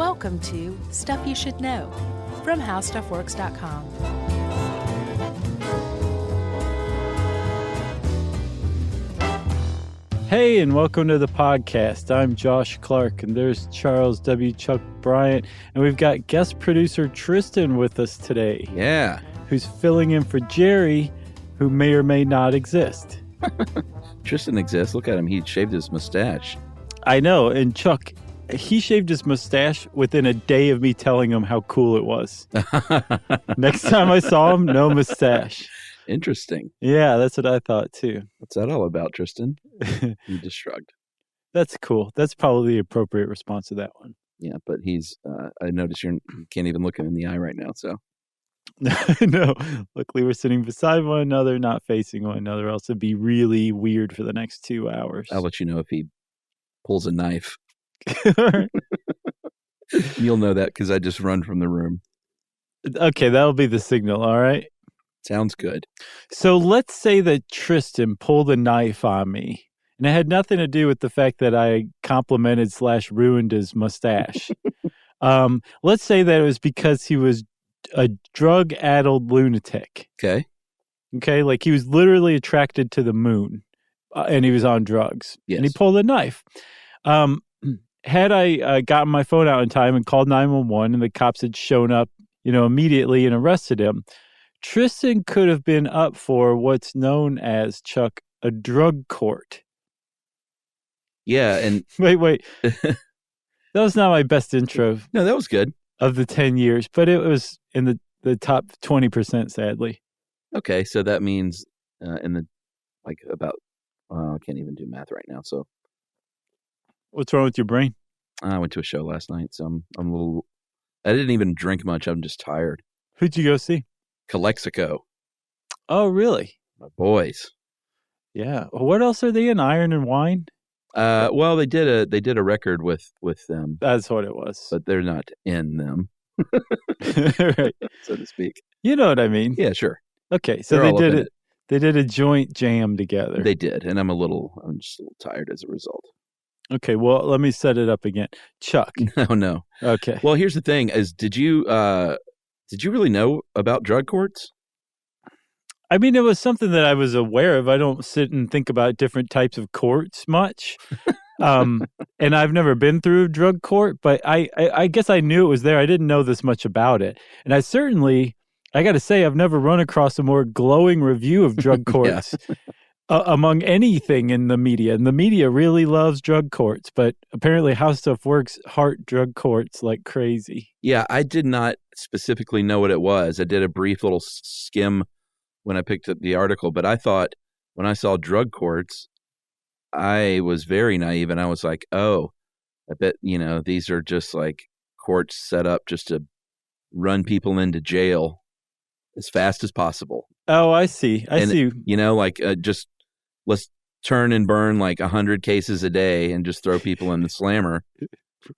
Welcome to Stuff You Should Know from HowStuffWorks.com. Hey, and welcome to the podcast. I'm Josh Clark, and there's Charles W. Chuck Bryant, and we've got guest producer Tristan with us today. Yeah. Who's filling in for Jerry, who may or may not exist. Tristan exists. Look at him. He shaved his mustache. I know, and Chuck, he shaved his mustache within a day of me telling him how cool it was. Next time I saw him, no mustache. Interesting. Yeah, that's what I thought too. What's that all about, Tristan? He just shrugged. That's cool. That's probably the appropriate response to that one. Yeah, but he's, I noticed you can't even look him in the eye right now, so. No, luckily we're sitting beside one another, not facing one another, else it'd be really weird for the next 2 hours. I'll let you know if he pulls a knife. You'll know that because I just run from the room. Okay, that'll be the signal, all right? Sounds good. So let's say that Tristan pulled a knife on me, and it had nothing to do with the fact that I complimented / ruined his mustache. Let's say that it was because he was a drug-addled lunatic. Okay. Okay, like he was literally attracted to the moon, and he was on drugs. Yes. And he pulled a knife. Had I gotten my phone out in time and called 911 and the cops had shown up, immediately and arrested him, Tristan could have been up for what's known as, Chuck, a drug court. Yeah, and... Wait. That was not my best intro. No, that was good. Of the 10 years, but it was in the top 20%, sadly. Okay, so that means I can't even do math right now, so... What's wrong with your brain? I went to a show last night, so I'm a little... I didn't even drink much. I'm just tired. Who'd you go see? Calexico. Oh, really? My boys. Yeah. Well, what else are they in? Iron and Wine? Well, they did a record with them. That's what it was. But they're not in them. Right. So to speak. You know what I mean? Yeah, sure. Okay, so they did it. They did a joint jam together. They did, and I'm just a little tired as a result. Okay, well, let me set it up again. Chuck. No. Okay. Well, here's the thing: did you really know about drug courts? I mean, it was something that I was aware of. I don't sit and think about different types of courts much, and I've never been through a drug court. But I guess I knew it was there. I didn't know this much about it, and I got to say, I've never run across a more glowing review of drug courts. Among anything in the media. And the media really loves drug courts, but apparently How Stuff Works heart drug courts like crazy. Yeah, I did not specifically know what it was. I did a brief little skim when I picked up the article, but I thought when I saw drug courts, I was very naive and I was like, oh, I bet, these are just like courts set up just to run people into jail as fast as possible. Oh, I see. I see. Just let's turn and burn like 100 cases a day and just throw people in the slammer.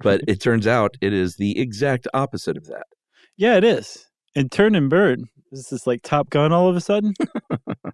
But it turns out it is the exact opposite of that. Yeah, it is. And turn and burn. Is this like Top Gun all of a sudden?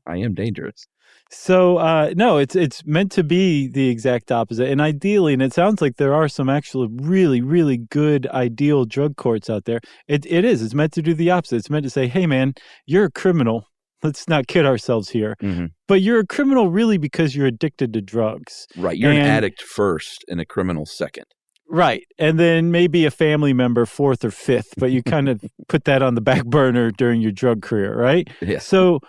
I am dangerous. So, no, it's meant to be the exact opposite. And ideally, and it sounds like there are some actually really, really good ideal drug courts out there. It is. It's meant to do the opposite. It's meant to say, hey, man, you're a criminal. Let's not kid ourselves here. Mm-hmm. But you're a criminal really because you're addicted to drugs. Right. You're an addict first and a criminal second. Right. And then maybe a family member fourth or fifth, but you kind of put that on the back burner during your drug career, right? Yeah. So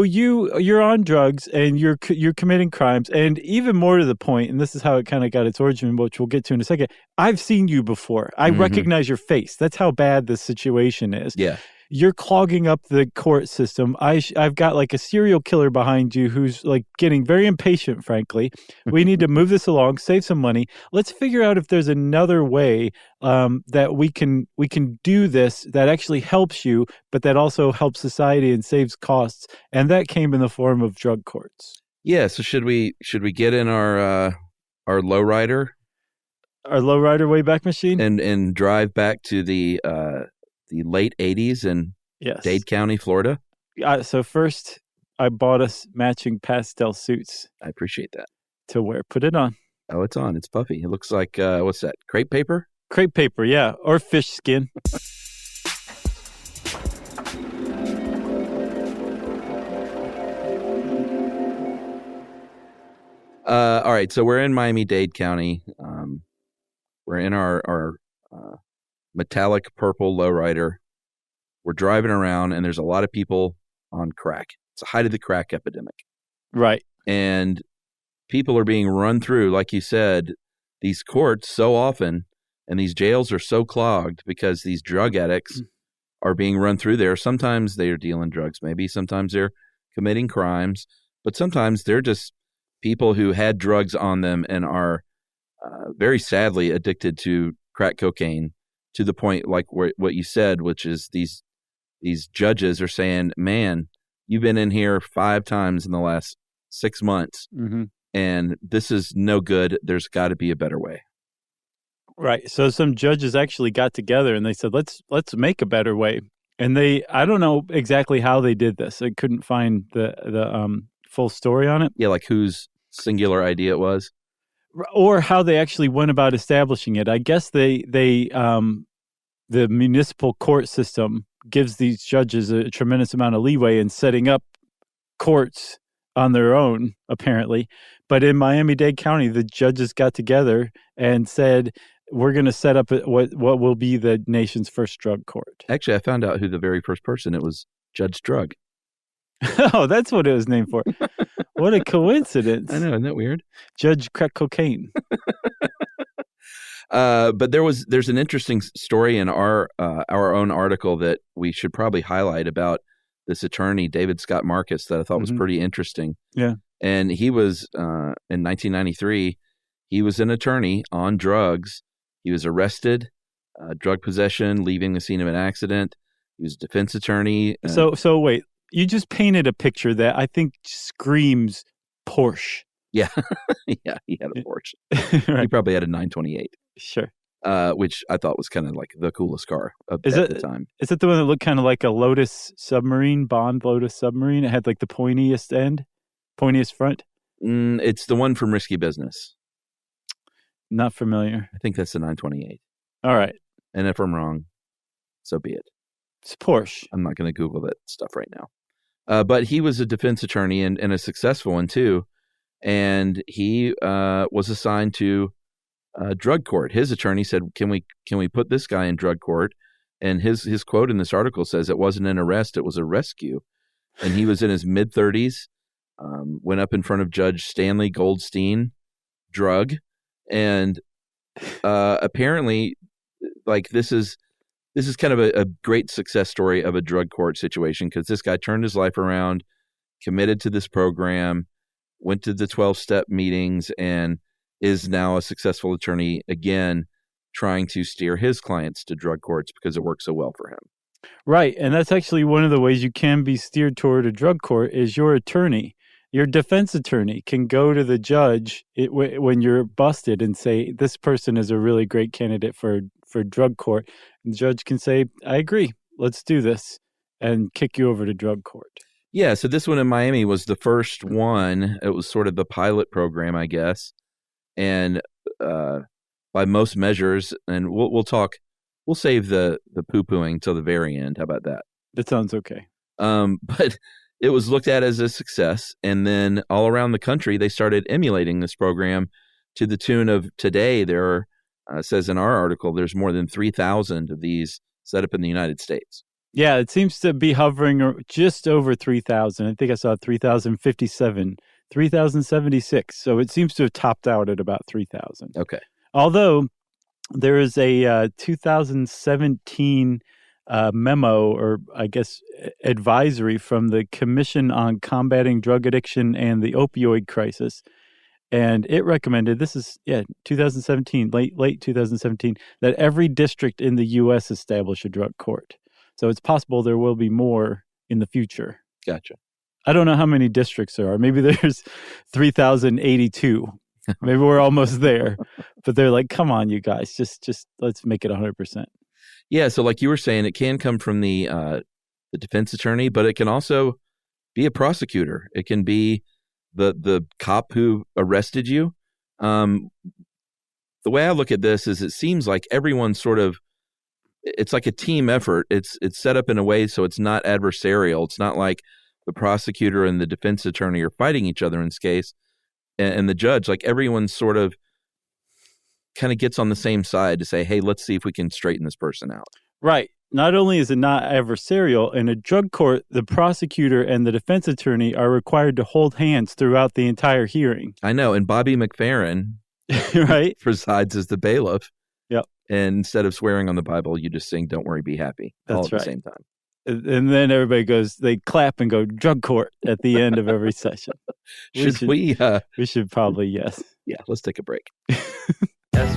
you're on drugs and you're committing crimes. And even more to the point, and this is how it kind of got its origin, which we'll get to in a second, I've seen you before. I recognize your face. That's how bad the situation is. Yeah. You're clogging up the court system. I've got like a serial killer behind you who's like getting very impatient, frankly. We need to move this along, save some money. Let's figure out if there's another way that we can do this that actually helps you, but that also helps society and saves costs. And that came in the form of drug courts. Yeah. So should we get in our lowrider? Our lowrider Wayback Machine? And drive back to the late 80s in Dade County, Florida? So first, I bought us matching pastel suits. I appreciate that. To wear. Put it on. Oh, it's on. It's puffy. It looks like, what's that, crepe paper? Crepe paper, yeah, or fish skin. All right, so we're in Miami-Dade County. We're in our metallic purple lowrider. We're driving around, and there's a lot of people on crack. It's the height of the crack epidemic. Right. And people are being run through, like you said, these courts so often, and these jails are so clogged because these drug addicts are being run through there. Sometimes they are dealing drugs, maybe. Sometimes they're committing crimes. But sometimes they're just people who had drugs on them and are very sadly addicted to crack cocaine, to the point like what you said, which is these judges are saying, man, you've been in here 5 times in the last 6 months, and this is no good. There's got to be a better way. Right. So some judges actually got together and they said, let's make a better way. And I don't know exactly how they did this. I couldn't find the full story on it. Yeah, like whose singular idea it was, or how they actually went about establishing it. I guess the municipal court system gives these judges a tremendous amount of leeway in setting up courts on their own, apparently. But in Miami-Dade County, the judges got together and said, we're going to set up what will be the nation's first drug court. Actually, I found out who the very first person. It was Judge Drug. Oh, that's what it was named for. What a coincidence. I know, isn't that weird? Judge Crack Cocaine. But there's an interesting story in our own article that we should probably highlight about this attorney, David Scott Marcus, that I thought was pretty interesting. Yeah. And he was, in 1993, he was an attorney on drugs. He was arrested, drug possession, leaving the scene of an accident. He was a defense attorney. So wait, you just painted a picture that I think screams Porsche. Yeah. Yeah, he had a Porsche. Right. He probably had a 928. Sure. Which I thought was kind of like the coolest car at the time. Is it the one that looked kind of like a Lotus submarine, Bond Lotus submarine? It had like the pointiest front? It's the one from Risky Business. Not familiar. I think that's the 928. All right. And if I'm wrong, so be it. It's Porsche. I'm not going to Google that stuff right now. But he was a defense attorney and a successful one too. And he was assigned to drug court. His attorney said, "Can we put this guy in drug court?" And his quote in this article says it wasn't an arrest, it was a rescue. And he was in his mid-30s, went up in front of Judge Stanley Goldstein, drug, and apparently, like this is kind of a great success story of a drug court situation, because this guy turned his life around, committed to this program, went to the 12-step meetings, and is now a successful attorney again, trying to steer his clients to drug courts because it works so well for him. Right. And that's actually one of the ways you can be steered toward a drug court is your attorney. Your defense attorney can go to the judge when you're busted and say, this person is a really great candidate for drug court. And the judge can say, I agree, let's do this, and kick you over to drug court. Yeah, so this one in Miami was the first one. It was sort of the pilot program, I guess. And by most measures, and we'll save the poo-pooing till the very end. How about that? That sounds okay. But it was looked at as a success. And then all around the country, they started emulating this program to the tune of today. There are, says in our article, there's more than 3,000 of these set up in the United States. Yeah, it seems to be hovering just over 3,000. I think I saw 3,057, 3,076. So it seems to have topped out at about 3,000. Okay. Although there is a 2017 memo, or I guess advisory from the Commission on Combating Drug Addiction and the Opioid Crisis. And it recommended, 2017, late 2017, that every district in the U.S. establish a drug court. So it's possible there will be more in the future. Gotcha. I don't know how many districts there are. Maybe there's 3,082. Maybe we're almost there. But they're like, come on, you guys, just let's make it 100%. Yeah, so like you were saying, it can come from the defense attorney, but it can also be a prosecutor. It can be the cop who arrested you. the way I look at this is it seems like everyone it's like a team effort. It's set up in a way so it's not adversarial. It's not like the prosecutor and the defense attorney are fighting each other in this case, and the judge. Like everyone sort of kind of gets on the same side to say, hey, let's see if we can straighten this person out. Right. Not only is it not adversarial, in a drug court, the prosecutor and the defense attorney are required to hold hands throughout the entire hearing. I know. And Bobby McFerrin right? presides as the bailiff. Yep. And instead of swearing on the Bible, you just sing, don't worry, be happy. That's all at right. the same time. And then everybody they clap and go drug court at the end of every session. We should probably, yes. Yeah, let's take a break. Stuff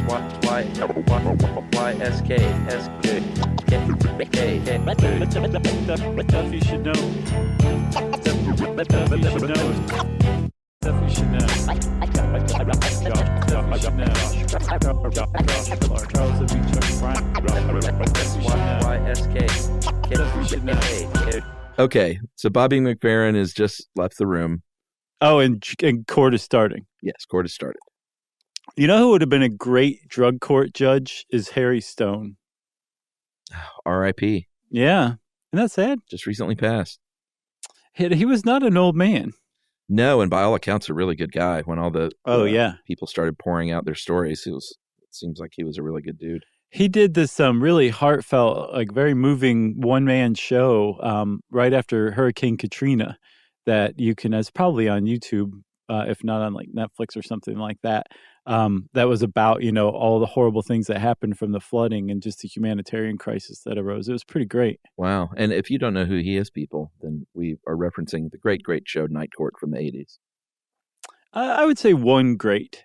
you should know. Okay, so Bobby McFerrin has just left the room. Oh, and court is starting. Yes, court has started. You know who would have been a great drug court judge is Harry Stone. R.I.P. Yeah. Isn't that sad? Just recently passed. He was not an old man. No, and by all accounts, a really good guy. When all the people started pouring out their stories, it seems like he was a really good dude. He did this really heartfelt, like very moving one-man show right after Hurricane Katrina that it's probably on YouTube, if not on like Netflix or something like that. That was about, all the horrible things that happened from the flooding and just the humanitarian crisis that arose. It was pretty great. Wow. And if you don't know who he is, people, then we are referencing the great, great show Night Court from the 80s. I would say one great.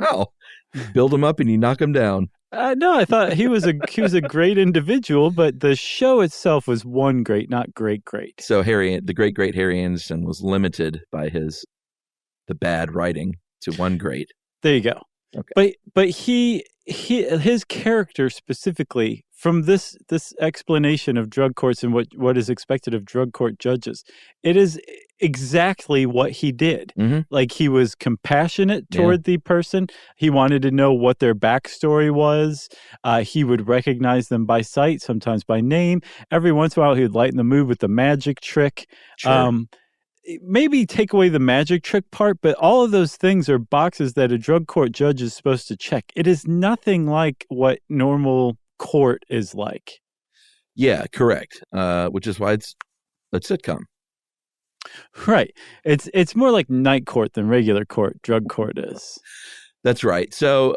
Wow. You build him up and you knock him down. No, I thought he was a great individual, but the show itself was one great, not great. So the great, great Harry Anderson was limited by the bad writing to one great. There you go. Okay. But his character specifically from this explanation of drug courts and what is expected of drug court judges, it is exactly what he did. Mm-hmm. Like he was compassionate toward the person. He wanted to know what their backstory was. He would recognize them by sight, sometimes by name. Every once in a while, he would lighten the mood with the magic trick. Sure. Maybe take away the magic trick part, but all of those things are boxes that a drug court judge is supposed to check. It is nothing like what normal court is like. Yeah, correct. Which is why it's a sitcom. Right. It's more like night court than regular court. Drug court is. That's right. So,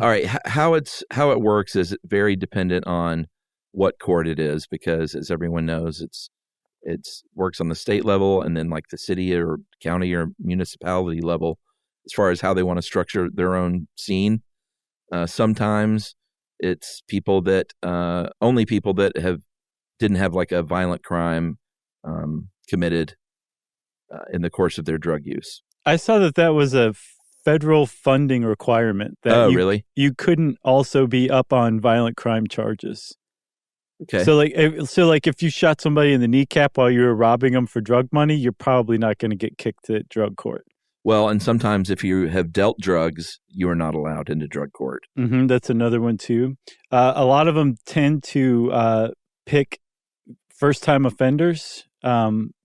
all right, how it works is very dependent on what court it is, because as everyone knows, it works on the state level and then like the city or county or municipality level as far as how they want to structure their own scene. Sometimes it's people that only people that didn't have like a violent crime committed in the course of their drug use. I saw that was a federal funding requirement. That really? You couldn't also be up on violent crime charges. Okay. So if you shot somebody in the kneecap while you were robbing them for drug money, you're probably not going to get kicked at drug court. Well, and sometimes if you have dealt drugs, you are not allowed into drug court. Mm-hmm, that's another one too. A lot of them tend to pick first-time offenders,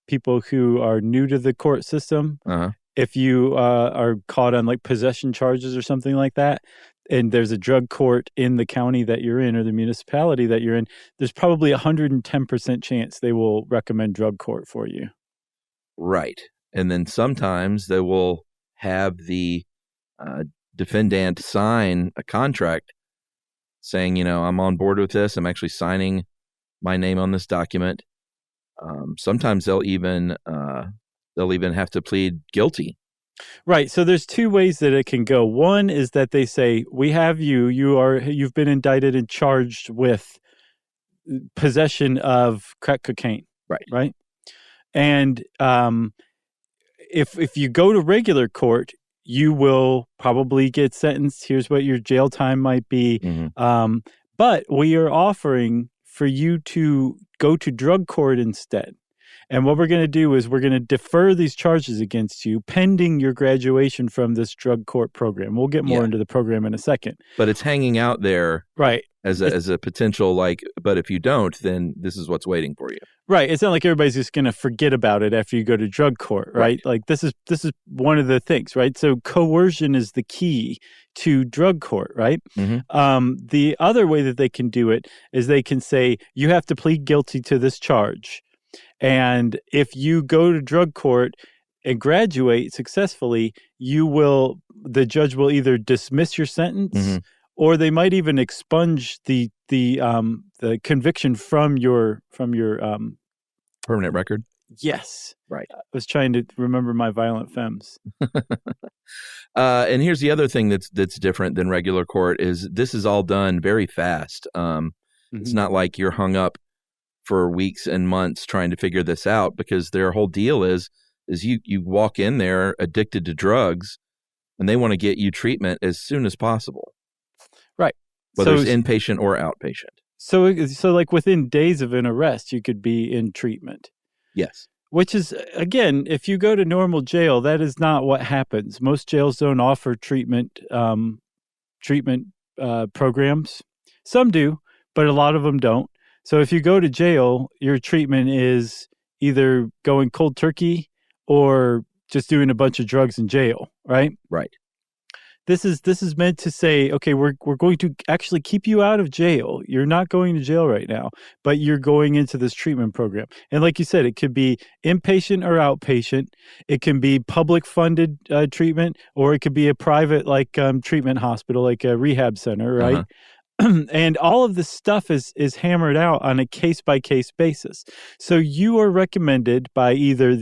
people who are new to the court system. Uh-huh. If you are caught on like possession charges or something like that, and there's a drug court in the county that you're in or the municipality that you're in, there's probably 110% chance they will recommend drug court for you. Right. And then sometimes they will have the defendant sign a contract saying, I'm on board with this. I'm actually signing my name on this document. Sometimes they'll even have to plead guilty. Right. So there's two ways that it can go. One is that they say, we have you've been indicted and charged with possession of crack cocaine. Right. Right. And if you go to regular court, you will probably get sentenced. Here's what your jail time might be. Mm-hmm. But we are offering for you to go to drug court instead. And what we're going to do is we're going to defer these charges against you pending your graduation from this drug court program. We'll get more into the program in a second. But it's hanging out there. Right. As a potential, but if you don't, then this is what's waiting for you. Right. It's not like everybody's just going to forget about it after you go to drug court, right? Like this is one of the things, right? So coercion is the key to drug court, right? Mm-hmm. The other way that they can do it is they can say, you have to plead guilty to this charge. And if you go to drug court and graduate successfully, the judge will either dismiss your sentence, or they might even expunge the conviction from your permanent record. Yes, right. I was trying to remember my violent femmes. And here's the other thing that's different than regular court is this is all done very fast. It's not like you're hung up for weeks and months trying to figure this out, because their whole deal is you walk in there addicted to drugs, and they want to get you treatment as soon as possible. Right. Whether it's inpatient or outpatient. So like within days of an arrest, you could be in treatment. Yes. Which is, again, if you go to normal jail, that is not what happens. Most jails don't offer treatment programs. Some do, but a lot of them don't. So if you go to jail, your treatment is either going cold turkey or just doing a bunch of drugs in jail, right? Right. This is meant to say, okay, we're going to actually keep you out of jail. You're not going to jail right now, but you're going into this treatment program. And like you said, it could be inpatient or outpatient. It can be public funded treatment, or it could be a private treatment hospital, like a rehab center, right? And all of this stuff is hammered out on a case-by-case basis. So you are recommended by either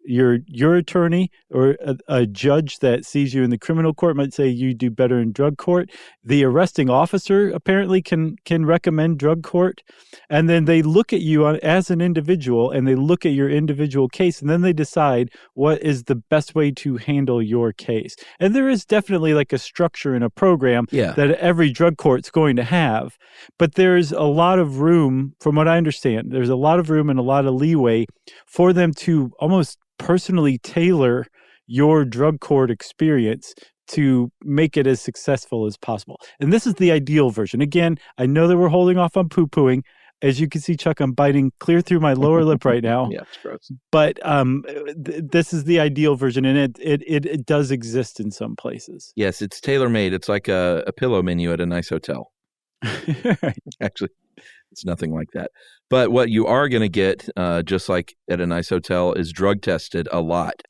your attorney or a judge that sees you in the criminal court might say you do better in drug court. The arresting officer apparently can recommend drug court. And then they look at you as an individual, and they look at your individual case, and then they decide what is the best way to handle your case. And there is definitely like a structure in a program that every drug court's going to have. But there's a lot of room, from what I understand, there's a lot of room and a lot of leeway for them to almost personally tailor your drug court experience to make it as successful as possible. And this is the ideal version. Again, I know that we're holding off on poo-pooing. As you can see, Chuck, I'm biting clear through my lower lip right now. Yeah, it's gross. But this is the ideal version, and it does exist in some places. Yes, it's tailor-made. It's like a pillow menu at a nice hotel. Right. Actually, it's nothing like that. But what you are going to get, just like at a nice hotel, is drug tested a lot.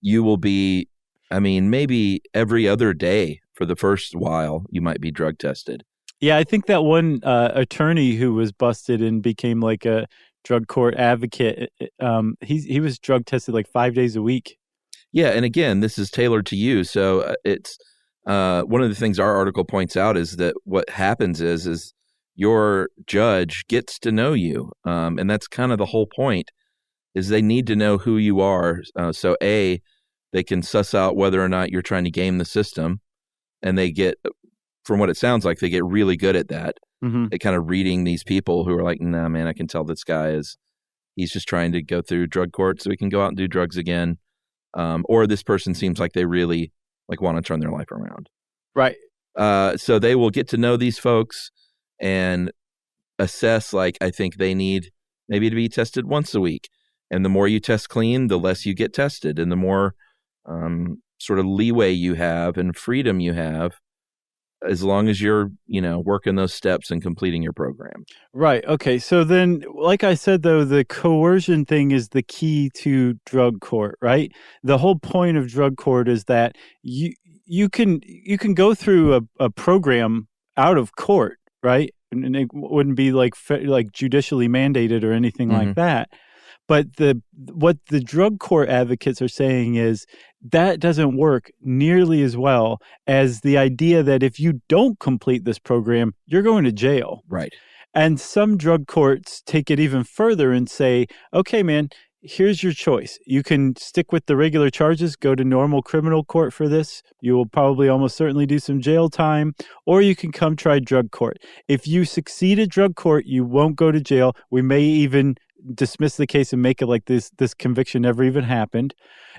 You will be, maybe every other day for the first while, you might be drug tested. Yeah, I think that one attorney who was busted and became like a drug court advocate, he was drug tested like 5 days a week. Yeah, and again, this is tailored to you. So it's one of the things our article points out is that what happens is your judge gets to know you, and that's kind of the whole point. Is they need to know who you are. So they can suss out whether or not you're trying to game the system, and they get, from what it sounds like, they get really good at that. They kind of reading these people who are like, nah, man, I can tell this guy he's just trying to go through drug court so he can go out and do drugs again. Or this person seems like they really want to turn their life around. Right. So they will get to know these folks and assess, I think they need maybe to be tested once a week. And the more you test clean, the less you get tested, and the more sort of leeway you have and freedom you have, as long as you're, working those steps and completing your program. Right. Okay. So then, like I said, though, the coercion thing is the key to drug court, right? The whole point of drug court is that you can go through a program out of court, right? And it wouldn't be like judicially mandated or anything like that. But what the drug court advocates are saying is that doesn't work nearly as well as the idea that if you don't complete this program, you're going to jail. Right. And some drug courts take it even further and say, okay, man, here's your choice. You can stick with the regular charges, go to normal criminal court for this. You will probably almost certainly do some jail time, or you can come try drug court. If you succeed at drug court, you won't go to jail. We may even dismiss the case and make it like this conviction never even happened.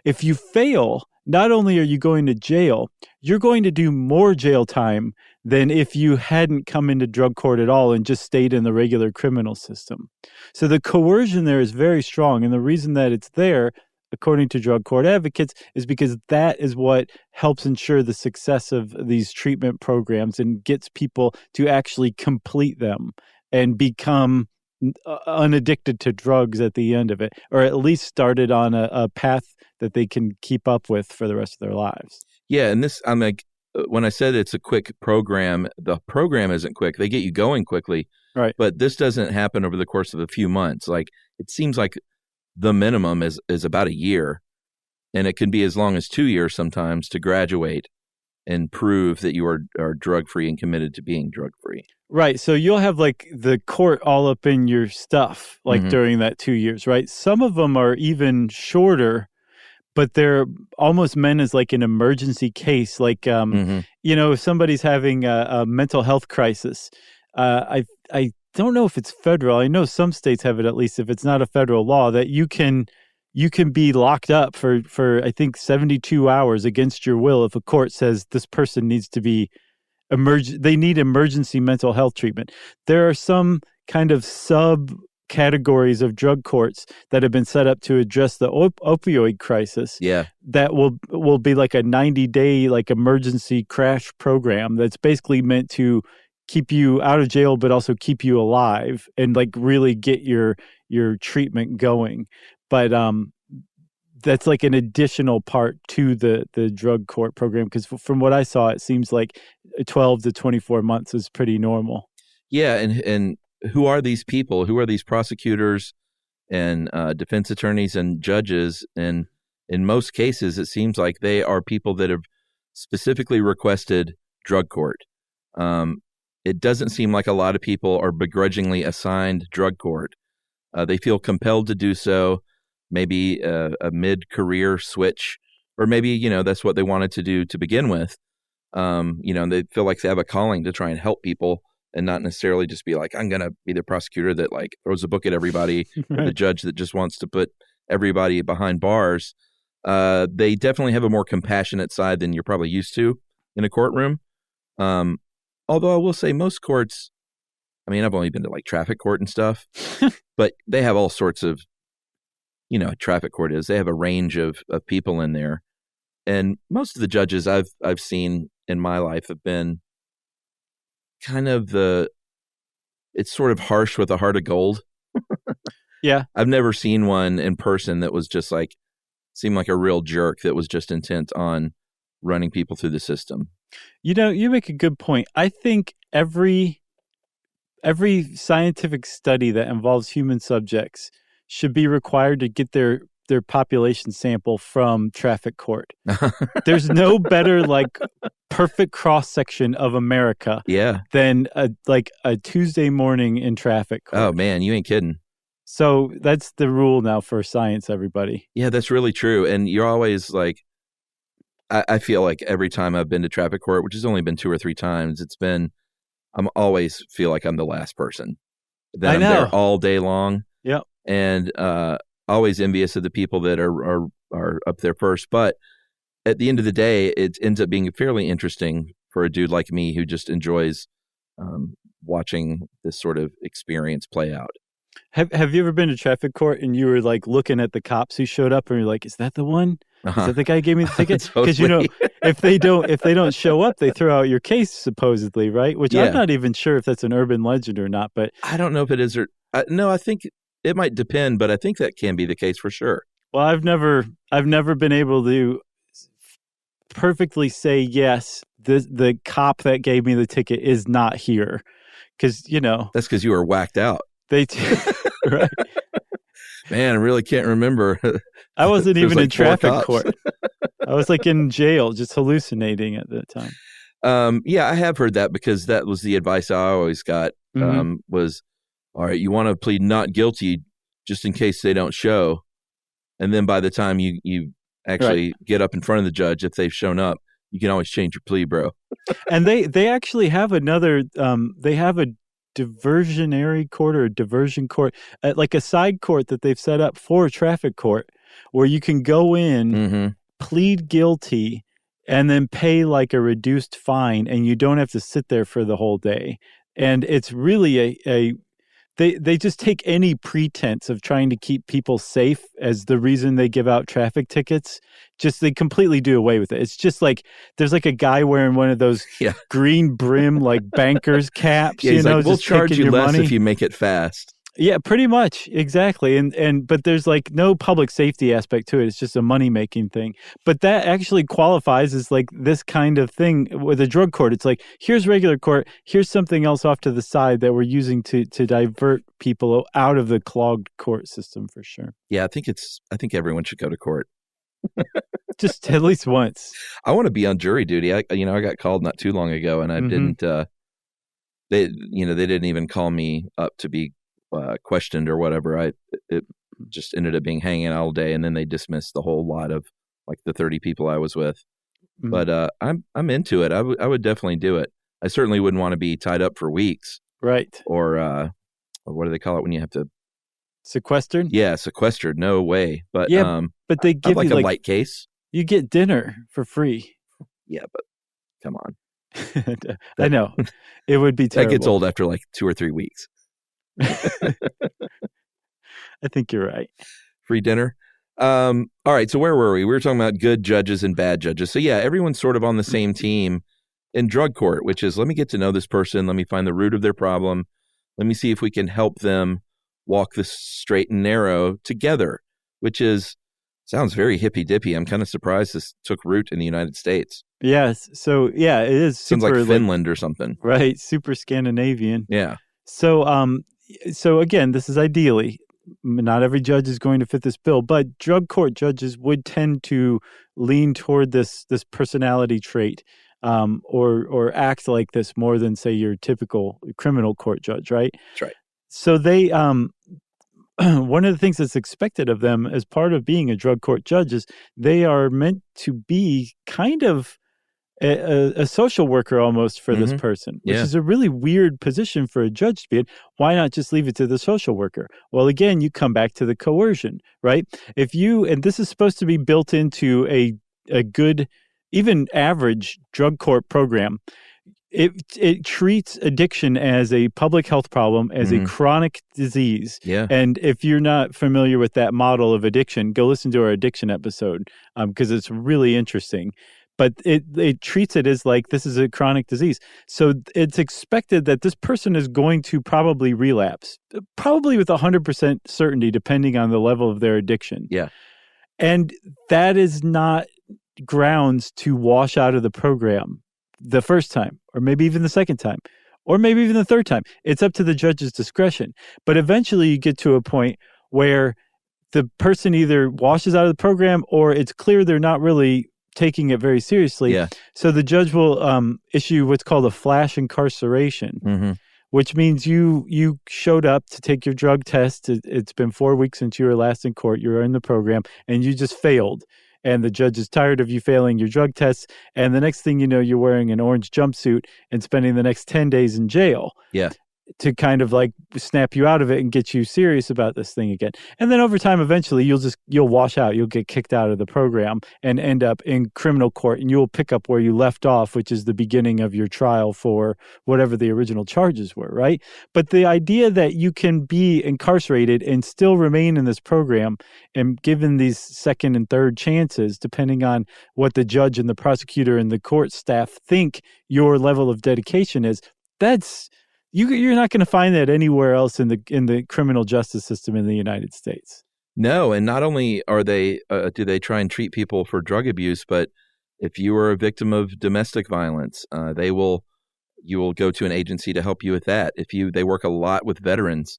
If you fail, not only are you going to jail, you're going to do more jail time than if you hadn't come into drug court at all and just stayed in the regular criminal system. So the coercion there is very strong. And the reason that it's there, according to drug court advocates, is because that is what helps ensure the success of these treatment programs and gets people to actually complete them and become unaddicted to drugs at the end of it, or at least started on a path that they can keep up with for the rest of their lives. Yeah, and this, I'm like, when I said it's a quick program, the program isn't quick. They get you going quickly, right? But this doesn't happen over the course of a few months. Like, it seems like the minimum is about a year, and it can be as long as 2 years sometimes to graduate and prove that you are drug-free and committed to being drug-free. Right. So you'll have like the court all up in your stuff, like during that 2 years, right? Some of them are even shorter, but they're almost meant as like an emergency case. Like, you know, if somebody's having a mental health crisis, I don't know if it's federal. I know some states have it, at least if it's not a federal law, that you can be locked up for I think 72 hours against your will if a court says this person needs to be they need emergency mental health treatment. There are some kind of subcategories of drug courts that have been set up to address the opioid crisis. Yeah, that will be like a 90-day like emergency crash program that's basically meant to keep you out of jail, but also keep you alive and like really get your treatment going. But that's like an additional part to the drug court program, because from what I saw, it seems like 12 to 24 months is pretty normal. Yeah, and who are these people? Who are these prosecutors and defense attorneys and judges? And in most cases, it seems like they are people that have specifically requested drug court. It doesn't seem like a lot of people are begrudgingly assigned drug court. They feel compelled to do so. Maybe a mid-career switch, or maybe, you know, that's what they wanted to do to begin with. You know, they feel like they have a calling to try and help people and not necessarily just be like, I'm going to be the prosecutor that like throws a book at everybody, Right. or the judge that just wants to put everybody behind bars. They definitely have a more compassionate side than you're probably used to in a courtroom. Although I will say most courts, I mean, I've only been to like traffic court and stuff, but they have all sorts of, you know, traffic court is. They have a range of people in there. And most of the judges I've seen in my life have been kind of it's sort of harsh with a heart of gold. Yeah. I've never seen one in person that was just like, seemed like a real jerk that was just intent on running people through the system. You know, you make a good point. I think every scientific study that involves human subjects should be required to get their population sample from traffic court. There's no better like perfect cross section of America than a Tuesday morning in traffic court. Oh man, you ain't kidding. So that's the rule now for science, everybody. Yeah, that's really true. And you're always like, I feel like every time I've been to traffic court, which has only been 2 or 3 times, I'm always feel like I'm the last person. Then I'm there all day long. Yep. And always envious of the people that are up there first. But at the end of the day, it ends up being fairly interesting for a dude like me who just enjoys watching this sort of experience play out. Have you ever been to traffic court and you were like looking at the cops who showed up and you're like, is that the one? Is that the guy who gave me the ticket? Because you know, if they don't show up, they throw out your case supposedly, right? Which I'm not even sure if that's an urban legend or not. But I don't know if it is or no. I think it might depend, but I think that can be the case for sure. Well, I've never been able to perfectly say yes. The cop that gave me the ticket is not here, because you know that's because you were whacked out. Right. Man, I really can't remember. I wasn't even in traffic court. I was like in jail, just hallucinating at the time. Yeah, I have heard that, because that was the advice I always got. Was, all right, you want to plead not guilty just in case they don't show, and then by the time you actually get up in front of the judge, if they've shown up, you can always change your plea, bro. And they actually have another. They have diversionary court or diversion court, like a side court that they've set up for a traffic court where you can go in, plead guilty, and then pay like a reduced fine, and you don't have to sit there for the whole day. And it's really they just take any pretense of trying to keep people safe as the reason they give out traffic tickets. Just they completely do away with it. It's just like there's like a guy wearing one of those green brim like banker's caps. Yeah, he's like, we'll just charge you less money if you make it fast. Yeah, pretty much. Exactly. But there's like no public safety aspect to it. It's just a money-making thing. But that actually qualifies as like this kind of thing with a drug court. It's like, here's regular court. Here's something else off to the side that we're using to divert people out of the clogged court system for sure. Yeah, I think everyone should go to court. Just at least once. I want to be on jury duty. I got called not too long ago, and I didn't. They didn't even call me up to be questioned or whatever. It just ended up being hanging out all day, and then they dismissed the whole lot of like the 30 people I was with. But I'm into it. I would definitely do it. I certainly wouldn't want to be tied up for weeks, right? Or what do they call it when you have to sequestered? Yeah, sequestered. No way. But but they give like you a light case. You get dinner for free. Yeah, but come on. I know it would be terrible. That gets old after like 2 or 3 weeks. I think you're right. Free dinner. All right. So where were we? We were talking about good judges and bad judges. So yeah, everyone's sort of on the same team in drug court, which is let me get to know this person. Let me find the root of their problem. Let me see if we can help them walk the straight and narrow together, which sounds very hippy dippy. I'm kind of surprised this took root in the United States. Yes. So yeah, it is. Sounds like Finland or something. Right. Super Scandinavian. Yeah. So again, this is ideally. Not every judge is going to fit this bill, but drug court judges would tend to lean toward this personality trait, or act like this more than say your typical criminal court judge, right? That's right. So they, one of the things that's expected of them as part of being a drug court judge is they are meant to be kind of a social worker almost for this person, which is a really weird position for a judge to be in. Why not just leave it to the social worker? Well, again, you come back to the coercion, right? And this is supposed to be built into a good, even average drug court program. It treats addiction as a public health problem, as a chronic disease. Yeah. And if you're not familiar with that model of addiction, go listen to our addiction episode because it's really interesting. But it treats it as like this is a chronic disease. So it's expected that this person is going to probably relapse, probably with 100% certainty, depending on the level of their addiction. Yeah. And that is not grounds to wash out of the program the first time, or maybe even the second time, or maybe even the third time. It's up to the judge's discretion. But eventually you get to a point where the person either washes out of the program or it's clear they're not really taking it very seriously. Yeah. So the judge will issue what's called a flash incarceration, which means you showed up to take your drug test. It's been 4 weeks since you were last in court. You were in the program and you just failed. And the judge is tired of you failing your drug tests. And the next thing you know, you're wearing an orange jumpsuit and spending the next 10 days in jail. Yeah. To kind of like snap you out of it and get you serious about this thing again. And then over time, eventually you'll wash out, you'll get kicked out of the program and end up in criminal court, and you'll pick up where you left off, which is the beginning of your trial for whatever the original charges were, right? But the idea that you can be incarcerated and still remain in this program and given these second and third chances, depending on what the judge and the prosecutor and the court staff think your level of dedication is, you're not going to find that anywhere else in the criminal justice system in the United States. No, and not only are they do they try and treat people for drug abuse, but if you are a victim of domestic violence, you will go to an agency to help you with that. They work a lot with veterans.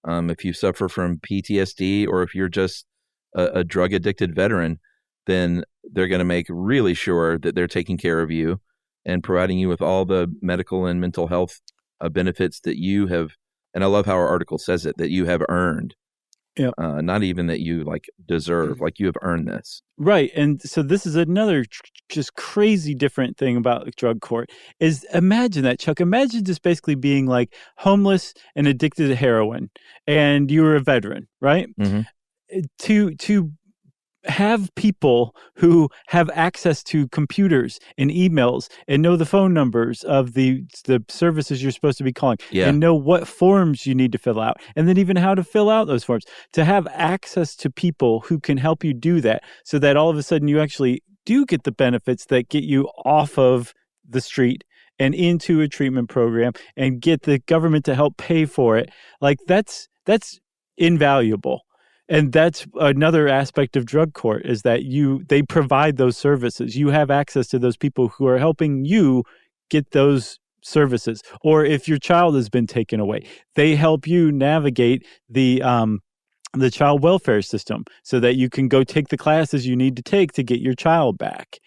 If you suffer from PTSD or if you're just a drug addicted veteran, then they're going to make really sure that they're taking care of you and providing you with all the medical and mental health benefits that you have, and I love how our article says it, that you have earned. Yep. Not even that you like deserve, like you have earned this. Right. And so this is another just crazy different thing about drug court is imagine that, Chuck. Imagine just basically being like homeless and addicted to heroin and you were a veteran, right? Mm-hmm. To have people who have access to computers and emails and know the phone numbers of the services you're supposed to be calling and know what forms you need to fill out and then even how to fill out those forms, to have access to people who can help you do that so that all of a sudden you actually do get the benefits that get you off of the street and into a treatment program and get the government to help pay for it. Like that's invaluable. And that's another aspect of drug court is that they provide those services. You have access to those people who are helping you get those services. Or if your child has been taken away, they help you navigate the child welfare system so that you can go take the classes you need to take to get your child back.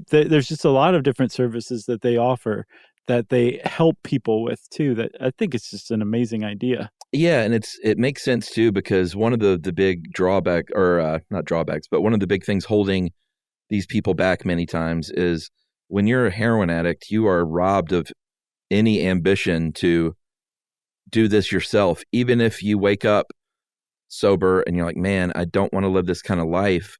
There's just a lot of different services that they offer that they help people with too, that I think it's just an amazing idea. Yeah, and it makes sense too, because one of the big drawback, or not drawbacks, but one of the big things holding these people back many times is when you're a heroin addict, you are robbed of any ambition to do this yourself. Even if you wake up sober and you're like, man, I don't want to live this kind of life,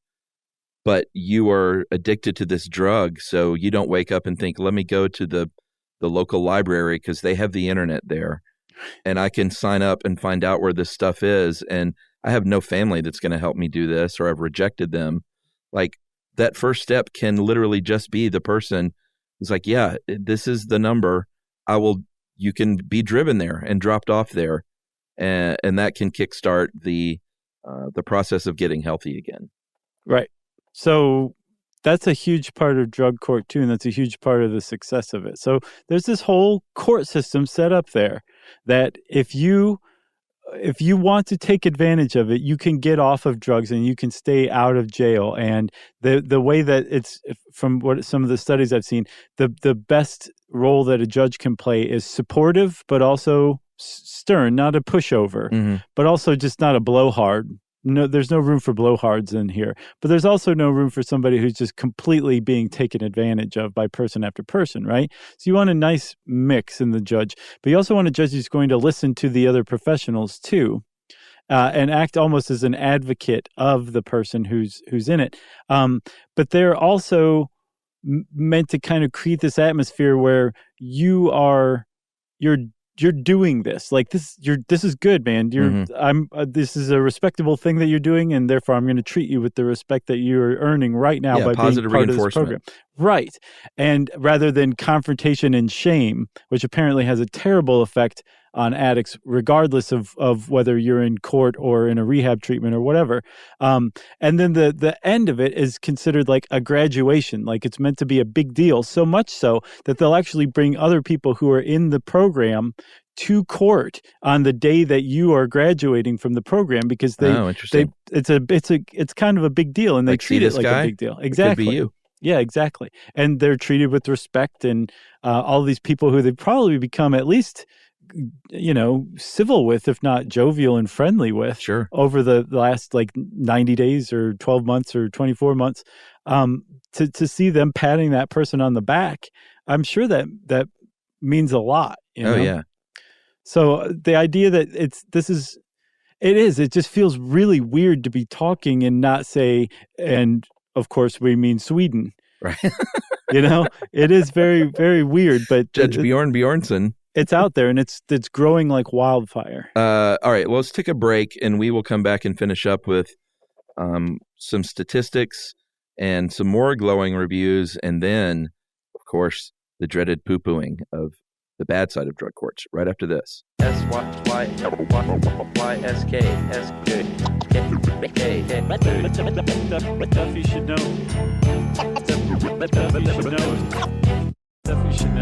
but you are addicted to this drug, so you don't wake up and think, let me go to the local library because they have the internet there. And I can sign up and find out where this stuff is. And I have no family that's going to help me do this, or I've rejected them. Like that first step can literally just be the person who's like, yeah, this is the number. You can be driven there and dropped off there. And that can kickstart the process of getting healthy again. Right. So that's a huge part of drug court too, and that's a huge part of the success of it. So there's this whole court system set up there that if you want to take advantage of it, you can get off of drugs and you can stay out of jail. And the way that it's, from what some of the studies I've seen, the best role that a judge can play is supportive, but also stern, not a pushover, but also just not a blowhard. No, there's no room for blowhards in here, but there's also no room for somebody who's just completely being taken advantage of by person after person, right? So you want a nice mix in the judge, but you also want a judge who's going to listen to the other professionals too, and act almost as an advocate of the person who's in it. But they're also meant to kind of create this atmosphere where you're doing this, like this is good, man. This is a respectable thing that you're doing, and therefore I'm going to treat you with the respect that you're earning right now by positive being part of this reinforcement. program. Right. And rather than confrontation and shame, which apparently has a terrible effect on addicts, regardless of whether you're in court or in a rehab treatment or whatever. And then the end of it is considered like a graduation, like it's meant to be a big deal, so much so that they'll actually bring other people who are in the program to court on the day that you are graduating from the program, because it's kind of a big deal, and they treat it like a big deal. Exactly. It could be you. Yeah, exactly. And they're treated with respect, and all these people who they've probably become at least, civil with, if not jovial and friendly with, over the last like 90 days or 12 months or 24 months, to see them patting that person on the back, I'm sure that means a lot. Oh yeah. So the idea that it just feels really weird to be talking and not say, and of course we mean Sweden, right? It is very, very weird, but Judge Bjorn Bjornsson. It's out there, and it's growing like wildfire. All right, well, let's take a break, and we will come back and finish up with some statistics and some more glowing reviews, and then, of course, the dreaded poo-pooing of the bad side of drug courts right after this. Stuff you should know. Stuff you should know.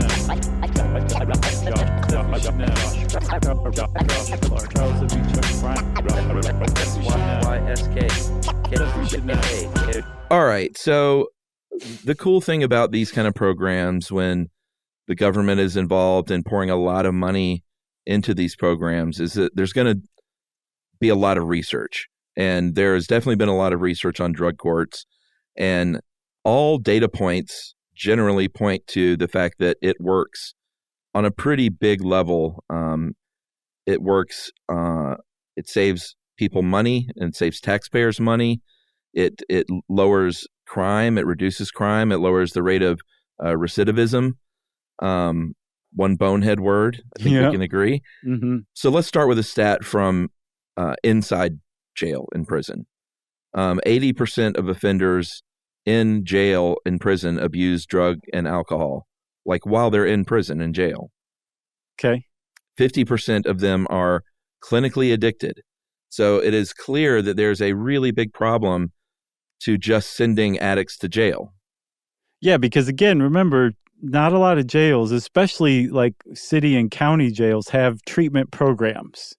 All right, so the cool thing about these kind of programs, when the government is involved in pouring a lot of money into these programs, is that there's going to be a lot of research. And there's definitely been a lot of research on drug courts, and all data points generally point to the fact that it works on a pretty big level. It works. It saves people money and saves taxpayers money. It lowers crime. It reduces crime. It lowers the rate of recidivism. One bonehead word. I think we can agree. Mm-hmm. So let's start with a stat from inside jail in prison. 80% of offenders in jail, in prison, abuse drug and alcohol, like while they're in prison, in jail. Okay. 50% of them are clinically addicted. So it is clear that there's a really big problem to just sending addicts to jail. Yeah, because again, remember, not a lot of jails, especially like city and county jails, have treatment programs.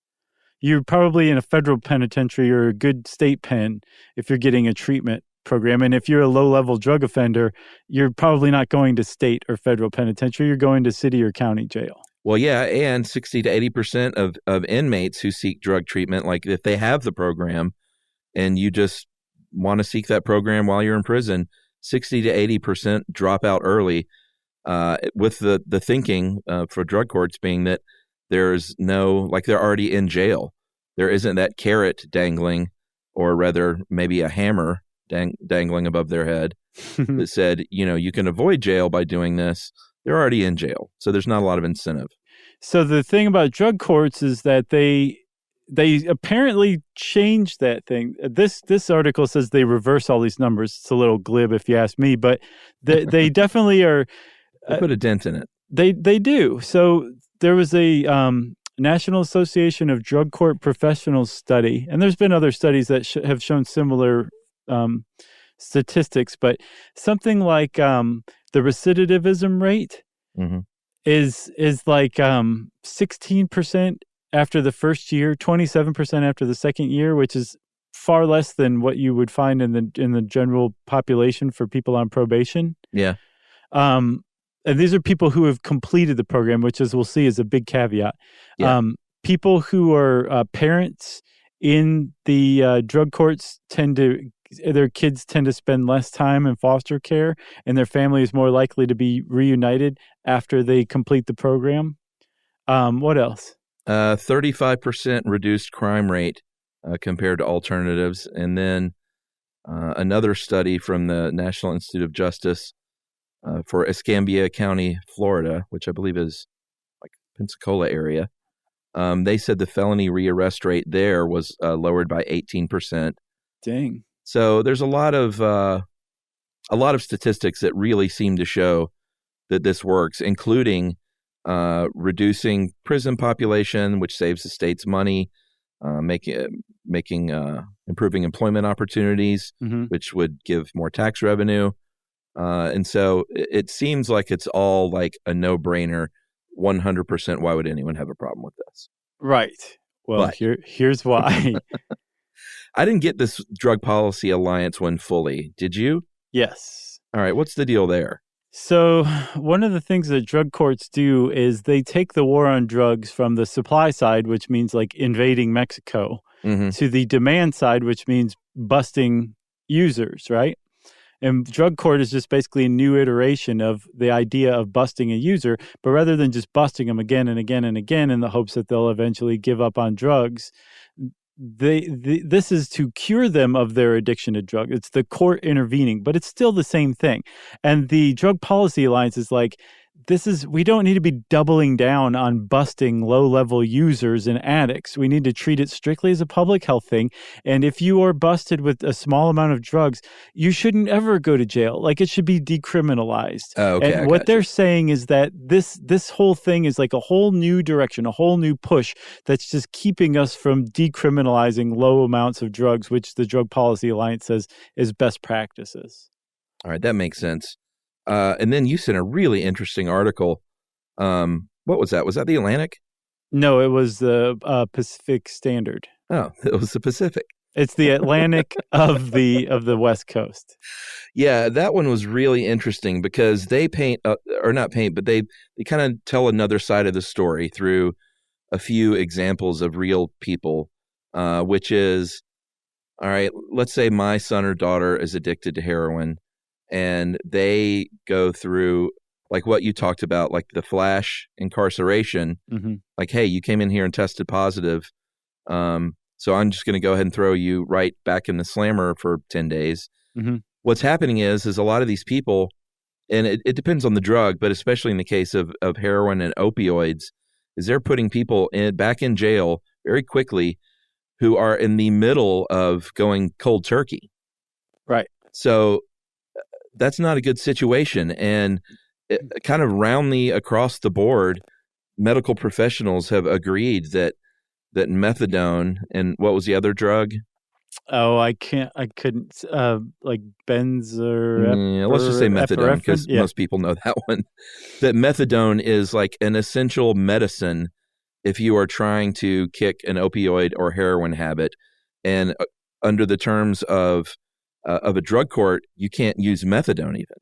You're probably in a federal penitentiary or a good state pen if you're getting a treatment program. And if you're a low-level drug offender, you're probably not going to state or federal penitentiary. You're going to city or county jail. Well, yeah, and 60 to 80% of inmates who seek drug treatment, like if they have the program and you just want to seek that program while you're in prison, 60 to 80% drop out early, with the thinking for drug courts being that there's no, like they're already in jail. There isn't that carrot dangling, or rather maybe a hammer dangling above their head that said, you can avoid jail by doing this. They're already in jail. So there's not a lot of incentive. So the thing about drug courts is that they apparently changed that thing. This article says they reverse all these numbers. It's a little glib if you ask me, but they definitely are. They put a dent in it. They do. So there was a National Association of Drug Court Professionals study, and there's been other studies that have shown similar statistics, but something like the recidivism rate is like 16% after the first year, 27% after the second year, which is far less than what you would find in the general population for people on probation. Yeah. And these are people who have completed the program, which, as we'll see, is a big caveat. Yeah. People who are parents in the drug courts their kids tend to spend less time in foster care, and their family is more likely to be reunited after they complete the program. What else? 35% reduced crime rate compared to alternatives. And then another study from the National Institute of Justice for Escambia County, Florida, which I believe is like Pensacola area. They said the felony rearrest rate there was lowered by 18%. Dang. So there's a lot of statistics that really seem to show that this works, including reducing prison population, which saves the state's money, improving employment opportunities, which would give more tax revenue. And so it seems like it's all like a no-brainer, 100%. Why would anyone have a problem with this? Right. Well, here's why. I didn't get this Drug Policy Alliance one fully. Did you? Yes. All right. What's the deal there? So one of the things that drug courts do is they take the war on drugs from the supply side, which means like invading Mexico, to the demand side, which means busting users, right? And drug court is just basically a new iteration of the idea of busting a user, but rather than just busting them again and again and again in the hopes that they'll eventually give up on drugs, this is to cure them of their addiction to drugs. It's the court intervening, but it's still the same thing. And the Drug Policy Alliance is like, we don't need to be doubling down on busting low-level users and addicts. We need to treat it strictly as a public health thing. And if you are busted with a small amount of drugs, you shouldn't ever go to jail. Like, it should be decriminalized. Oh, okay, and what they're saying is that this whole thing is like a whole new direction, a whole new push that's just keeping us from decriminalizing low amounts of drugs, which the Drug Policy Alliance says is best practices. All right, that makes sense. And then you sent a really interesting article. What was that? Was that the Atlantic? No, it was the Pacific Standard. Oh, it was the Pacific. It's the Atlantic of the West Coast. Yeah, that one was really interesting because they they kind of tell another side of the story through a few examples of real people which is, all right, let's say my son or daughter is addicted to heroin, and they go through like what you talked about, like the flash incarceration, like, hey, you came in here and tested positive. So I'm just going to go ahead and throw you right back in the slammer for 10 days. What's happening is a lot of these people, and it depends on the drug, but especially in the case of heroin and opioids, is they're putting people back in jail very quickly who are in the middle of going cold turkey. Right. So that's not a good situation. And kind of roundly across the board, medical professionals have agreed that methadone and what was the other drug? Oh, I couldn't, like benzo. Let's just say methadone, because most people know that one. That methadone is like an essential medicine if you are trying to kick an opioid or heroin habit. And under the terms of a drug court, you can't use methadone even.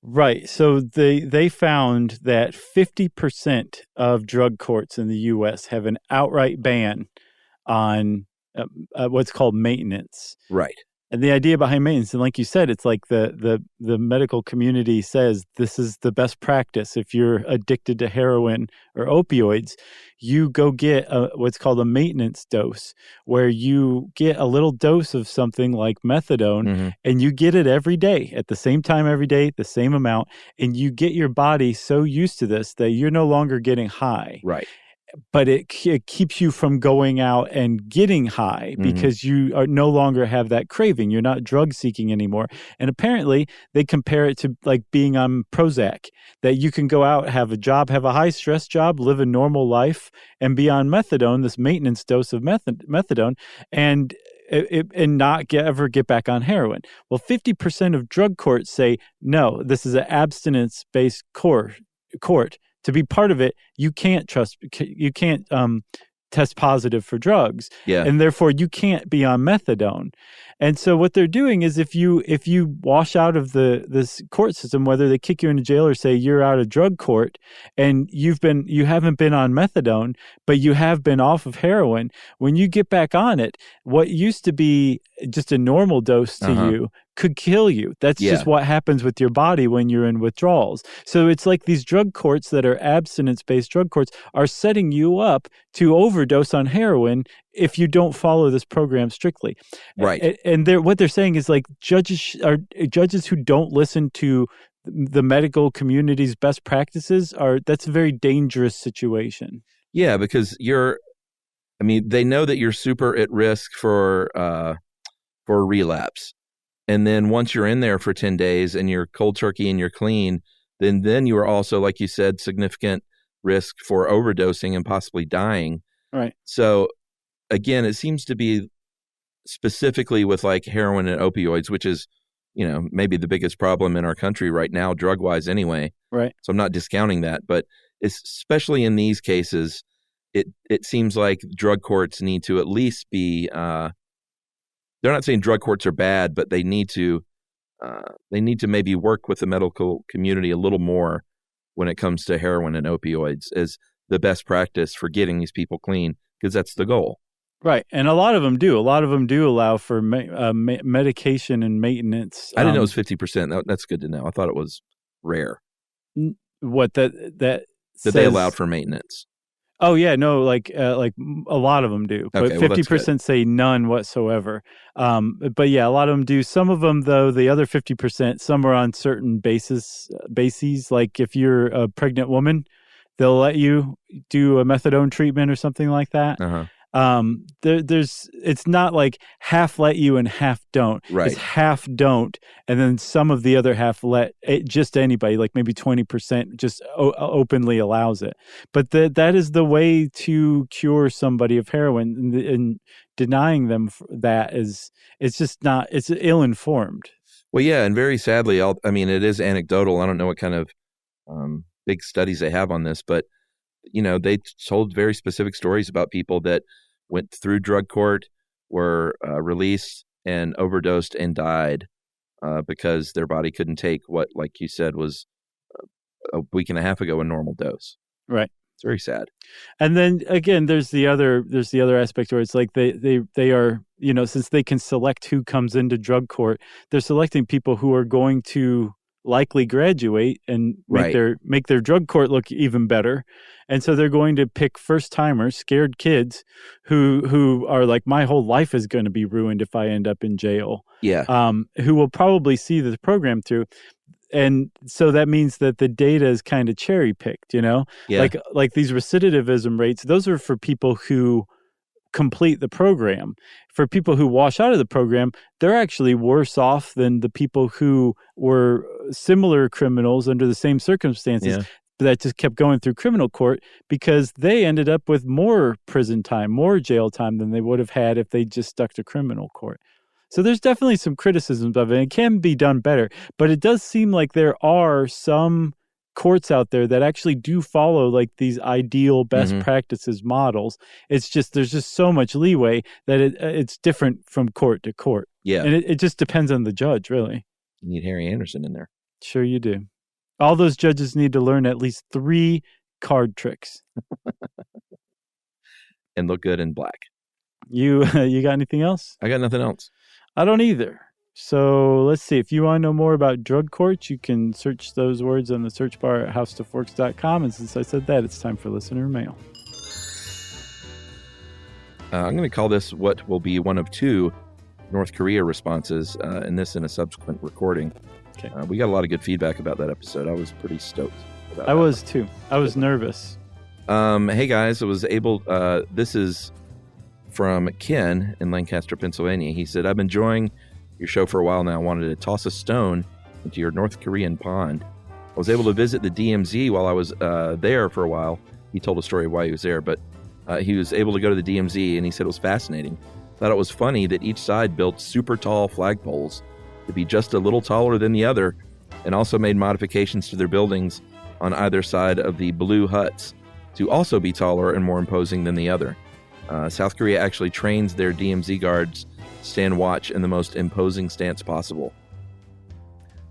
Right. So they found that 50% of drug courts in the U.S. have an outright ban on what's called maintenance. Right. And the idea behind maintenance, and like you said, it's like the medical community says this is the best practice. If you're addicted to heroin or opioids, you go get what's called a maintenance dose, where you get a little dose of something like methadone, and you get it every day at the same time every day, the same amount, and you get your body so used to this that you're no longer getting high. Right. But it keeps you from going out and getting high because you are no longer have that craving. You're not drug seeking anymore. And apparently they compare it to like being on Prozac, that you can go out, have a job, have a high stress job, live a normal life, and be on methadone, this maintenance dose of methadone, and not ever get back on heroin. Well, 50% of drug courts say, no, this is an abstinence-based court. To be part of it, you can't test positive for drugs, and therefore you can't be on methadone. And so what they're doing is if you wash out of this court system, whether they kick you into jail or say you're out of drug court, and you haven't been on methadone, but you have been off of heroin, when you get back on it, what used to be just a normal dose to you could kill you. That's just what happens with your body when you're in withdrawals. So it's like these drug courts that are abstinence-based drug courts are setting you up to overdose on heroin if you don't follow this program strictly. Right. And what they're saying is like judges who don't listen to the medical community's best practices that's a very dangerous situation. Yeah, because they know that you're super at risk for relapse. And then once you're in there for 10 days and you're cold turkey and you're clean, then you are also, like you said, significant risk for overdosing and possibly dying. Right. So again, it seems to be specifically with like heroin and opioids, which is, maybe the biggest problem in our country right now, drug-wise anyway. Right. So I'm not discounting that, but especially in these cases, it seems like drug courts need to at least be they're not saying drug courts are bad, but they need to maybe work with the medical community a little more when it comes to heroin and opioids as the best practice for getting these people clean, because that's the goal. Right. And a lot of them do. A lot of them do allow for medication and maintenance. I didn't know it was 50%. That's good to know. I thought it was rare. What that they allowed for maintenance. Oh yeah, no, like a lot of them do, but 50% say none whatsoever. But yeah, a lot of them do. Some of them, though, the other 50%, some are on certain bases. Like if you're a pregnant woman, they'll let you do a methadone treatment or something like that. It's not like half let you and half don't. Right. It's half don't, and then some of the other half let just anybody, like maybe 20% just openly allows it. But that is the way to cure somebody of heroin, and denying them that it's just not, it's ill-informed. Well, yeah, and very sadly, it is anecdotal. I don't know what kind of big studies they have on this, but they told very specific stories about people that went through drug court, were released and overdosed and died because their body couldn't take what, like you said, was a week and a half ago a normal dose. Right. It's very sad. And then again, there's the other aspect where it's like they are, since they can select who comes into drug court, they're selecting people who are going to likely graduate and make their drug court look even better. And so they're going to pick first timers, scared kids who are like, my whole life is going to be ruined if I end up in jail. Yeah. Who will probably see the program through. And so that means that the data is kind of cherry picked, Yeah. like these recidivism rates, those are for people who complete the program. For people who wash out of the program, they're actually worse off than the people who were similar criminals under the same circumstances that just kept going through criminal court because they ended up with more prison time, more jail time than they would have had if they just stuck to criminal court. So there's definitely some criticisms of it. It can be done better, but it does seem like there are some courts out there that actually do follow like these ideal best practices models. It's just there's just so much leeway that it's different from court to court. Yeah. And it just depends on the judge, really. You need Harry Anderson in there. Sure you do. All those judges need to learn at least 3 card tricks. And look good in black. You got anything else? I got nothing else. I don't either. So let's see. If you want to know more about drug courts, you can search those words on the search bar at howstuffworks.com. And since I said that, it's time for listener mail. I'm going to call this what will be one of 2 North Korea responses, and this in a subsequent recording. Okay. We got a lot of good feedback about that episode. I was pretty stoked about I was too. I was nervous. Hey guys, this is from Ken in Lancaster, Pennsylvania. He said, I've been enjoying your show for a while now. I wanted to toss a stone into your North Korean pond. I was able to visit the DMZ while I was there for a while. He told a story of why he was there, but he was able to go to the DMZ, and he said it was fascinating. Thought it was funny that each side built super tall flagpoles to be just a little taller than the other, and also made modifications to their buildings on either side of the blue huts to also be taller and more imposing than the other. South Korea actually trains their DMZ guards to stand watch in the most imposing stance possible.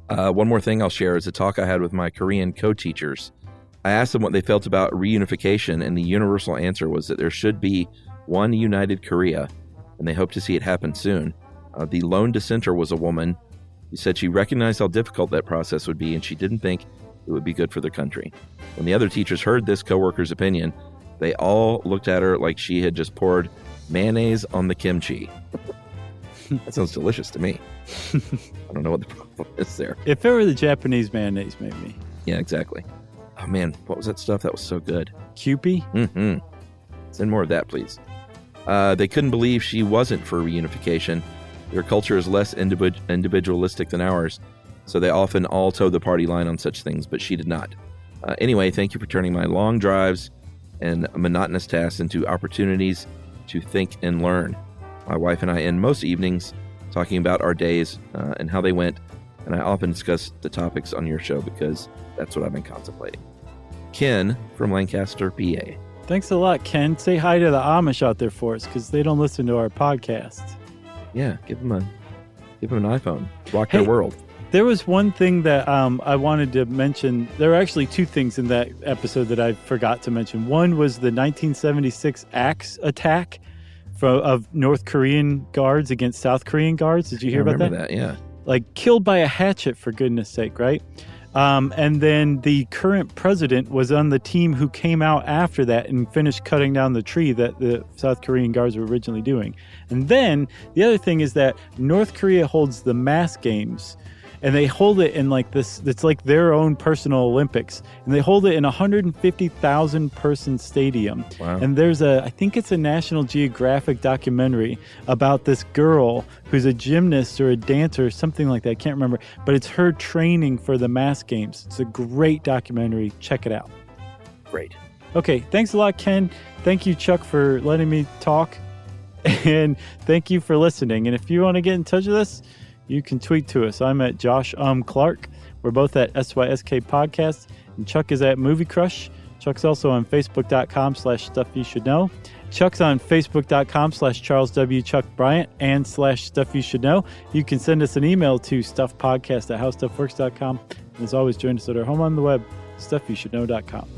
One more thing I'll share is a talk I had with my Korean co-teachers. I asked them what they felt about reunification, and the universal answer was that there should be one united Korea, and they hope to see it happen soon. The lone dissenter was a woman who said she recognized how difficult that process would be, and she didn't think it would be good for the country. When the other teachers heard this coworker's opinion, they all looked at her like she had just poured mayonnaise on the kimchi. That sounds delicious to me. I don't know what the problem is there. If it were the Japanese mayonnaise, maybe. Yeah, exactly. Oh man, what was that stuff? That was so good. Kewpie? Mm-hmm. Send more of that, please. They couldn't believe she wasn't for reunification. Their culture is less individualistic than ours, so they often all toe the party line on such things, but she did not. Anyway, thank you for turning my long drives and monotonous tasks into opportunities to think and learn. My wife and I end most evenings talking about our days and how they went, and I often discuss the topics on your show because that's what I've been contemplating. Ken from Lancaster, PA. Thanks a lot, Ken. Say hi to the Amish out there for us because they don't listen to our podcast. Yeah, give them an iPhone. Rock their world. There was one thing that I wanted to mention. There were actually 2 things in that episode that I forgot to mention. One was the 1976 axe attack of North Korean guards against South Korean guards. Did you hear about that? I remember that, yeah. Like killed by a hatchet, for goodness sake, right? And then the current president was on the team who came out after that and finished cutting down the tree that the South Korean guards were originally doing. And then the other thing is that North Korea holds the mass games, and they hold it in like this, it's like their own personal Olympics, and they hold it in a 150,000 person stadium. Wow. And there's I think it's a National Geographic documentary about this girl who's a gymnast or a dancer or something like that. I can't remember, but it's her training for the mass games. It's a great documentary. Check it out. Great. Okay. Thanks a lot, Ken. Thank you, Chuck, for letting me talk. And thank you for listening. And if you want to get in touch with us, you can tweet to us. I'm at Josh Clark. We're both at SYSK Podcast. And Chuck is at Movie Crush. Chuck's also on Facebook.com/Stuff You Should Know. Chuck's on Facebook.com/Charles W. Chuck Bryant and /Stuff You Should Know. You can send us an email to stuffpodcast@howstuffworks.com. And as always, join us at our home on the web, stuffyoushouldknow.com.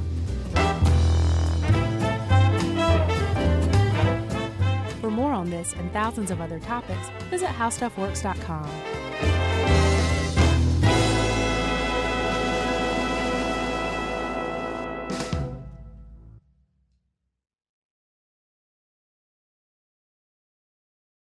on this and thousands of other topics, visit howstuffworks.com.